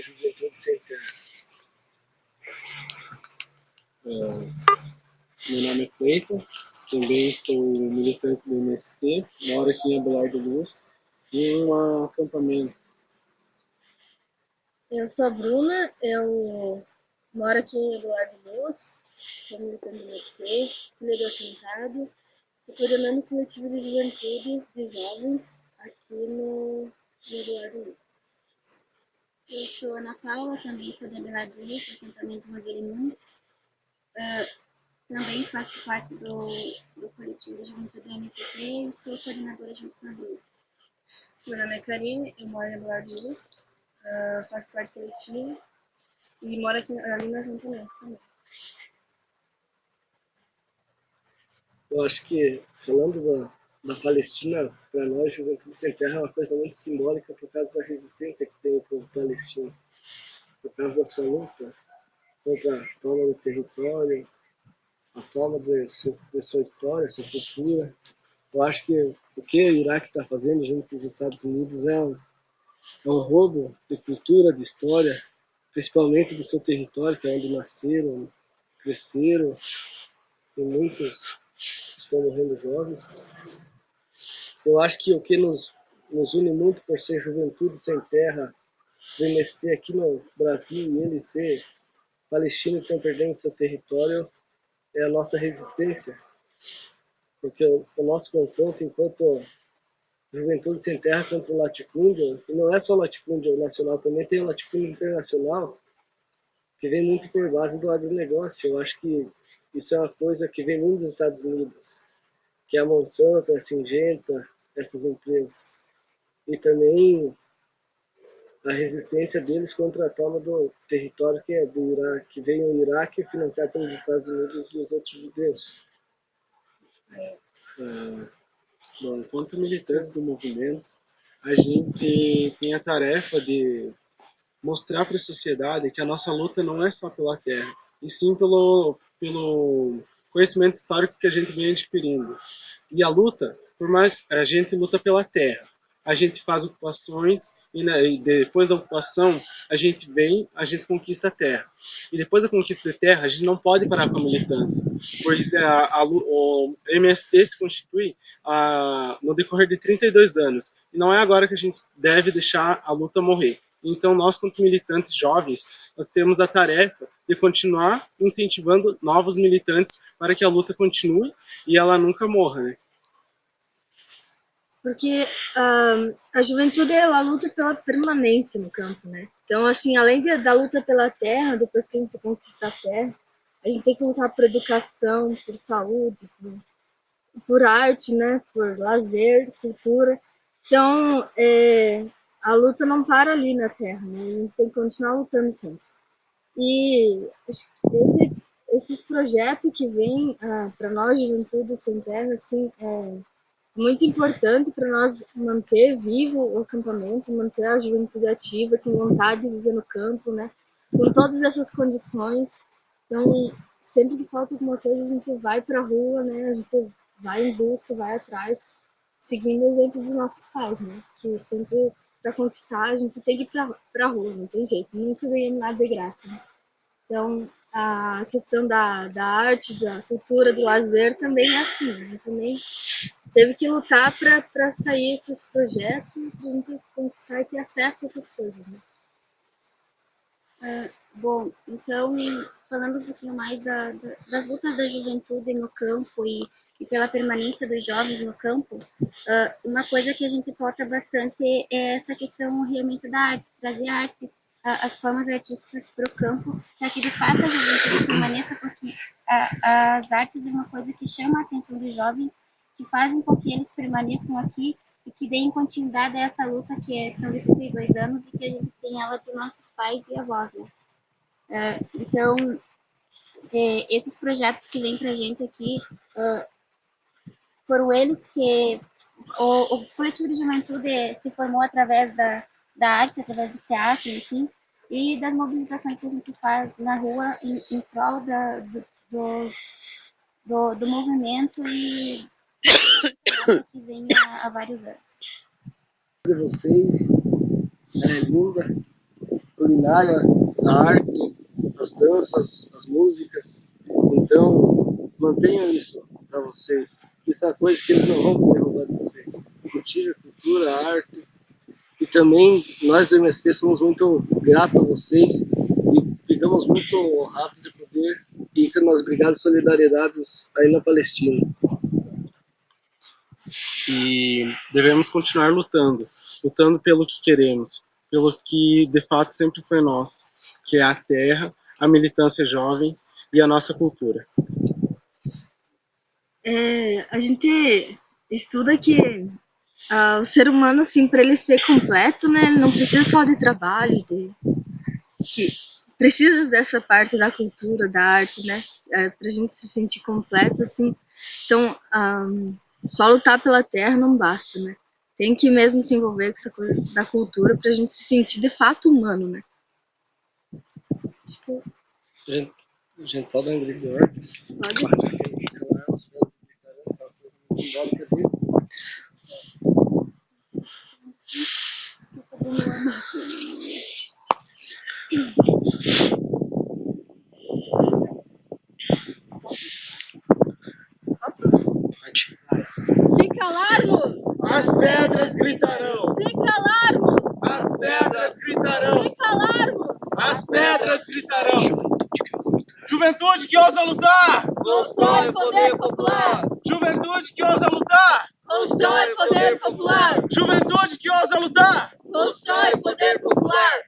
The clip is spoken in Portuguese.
Juventude Sem Terra. Meu nome é Cleiton, também sou militante do MST, moro aqui em Abelardo Luz, em um acampamento. Eu sou a Bruna, eu moro aqui em Abelardo Luz, sou militante do MST, filha do assentado, e coordenando o coletivo de juventude de jovens aqui no Abelardo Luz. Eu sou Ana Paula, também sou de Abelardo Luz, do assentamento Roselinunes. Também faço parte do coletivo de juventude do MST e sou coordenadora junto com a Bruna. Meu nome é Karine, eu moro em Abelardo Luz, faço parte do coletivo e moro aqui ali no acampamento também. Eu acho que, falando da Palestina, para nós, Juventude Sem Terra é uma coisa muito simbólica por causa da resistência que tem o povo palestino, por causa da sua luta contra a toma do território, a toma de sua história, sua cultura. Eu acho que o que o Iraque está fazendo junto com os Estados Unidos é um roubo de cultura, de história, principalmente do seu território, que é onde nasceram, cresceram, e muitos estão morrendo jovens. Eu acho que o que nos une muito por ser Juventude Sem Terra, do MST aqui no Brasil e ele ser palestino que estão perdendo seu território, é a nossa resistência. Porque o nosso confronto enquanto Juventude Sem Terra contra o latifúndio, e não é só o latifúndio nacional, também tem o latifúndio internacional, que vem muito por base do agronegócio. Eu acho que isso é uma coisa que vem muito dos Estados Unidos, que é a Monsanto, a Syngenta, essas empresas. E também a resistência deles contra a toma do território que é do Iraque, que veio o Iraque financiado pelos Estados Unidos e os outros judeus. Bom, enquanto militantes do movimento, a gente tem a tarefa de mostrar para a sociedade que a nossa luta não é só pela terra, e sim pelo conhecimento histórico que a gente vem adquirindo. E a luta, por mais a gente luta pela terra, a gente faz ocupações e depois da ocupação a gente conquista a terra. E depois da conquista da terra, a gente não pode parar com a militância, pois o MST se constitui no decorrer de 32 anos. E não é agora que a gente deve deixar a luta morrer. Então, nós, como militantes jovens, nós temos a tarefa de continuar incentivando novos militantes para que a luta continue e ela nunca morra, né? Porque a juventude, ela luta pela permanência no campo, né? Então, assim, além da luta pela terra, depois que a gente conquista a terra, a gente tem que lutar por educação, por saúde, por arte, né? Por lazer, cultura. Então, a luta não para ali na terra, né? A gente tem que continuar lutando sempre. E esses projetos que vêm para nós, Juventude Sem Terra, assim, muito importante para nós manter vivo o acampamento, manter a juventude ativa, com vontade de viver no campo, né? Com todas essas condições. Então, sempre que falta alguma coisa, a gente vai para a rua, né? A gente vai em busca, vai atrás, seguindo o exemplo dos nossos pais, né? Que sempre, para conquistar, a gente tem que ir para a rua, não tem jeito. Nunca ganhamos nada de graça, né? Então, a questão da arte, da cultura, do lazer também é assim, né? Também teve que lutar para sair esses projetos, para a gente conquistar e ter acesso a essas coisas. Né? Bom, então, falando um pouquinho mais das lutas da juventude no campo e pela permanência dos jovens no campo, uma coisa que a gente pauta bastante é essa questão realmente da arte, trazer a arte, as formas artísticas para o campo, para que de fato a juventude permaneça, porque as artes é uma coisa que chama a atenção dos jovens, que fazem com que eles permaneçam aqui e que deem continuidade a essa luta que são de 32 anos e que a gente tem ela dos nossos pais e avós, né? Então, esses projetos que vêm para a gente aqui, foram eles que o coletivo de juventude se formou através da arte, através do teatro, enfim, e das mobilizações que a gente faz na rua em prol do movimento e que vem há vários anos. De vocês, é linda, culinária, a arte, as danças, as músicas. Então, mantenham isso para vocês. Isso é uma coisa que eles não vão poder roubar de vocês. Cultive a cultura, a arte. E também, nós do MST somos muito gratos a vocês e ficamos muito honrados de poder ir nas Brigadas Solidariedades aí na Palestina. E devemos continuar lutando pelo que queremos, pelo que de fato sempre foi nosso, que é a terra, a militância jovem e a nossa cultura. A gente estuda que o ser humano, assim, para ele ser completo, né, ele não precisa só de trabalho, precisa dessa parte da cultura, da arte, né, pra gente se sentir completo, assim. Então, só lutar pela terra não basta, né? Tem que mesmo se envolver com essa coisa da cultura pra gente se sentir de fato humano, né? Acho que... A gente pode dar um grito de ordem? Pode. Se calarmos, As pedras gritarão! se calarmos, As pedras gritarão! se calarmos, As pedras gritarão! Juventude que ousa lutar! constrói poder popular, Juventude que ousa lutar! constrói poder popular, Juventude que ousa lutar! constrói poder popular.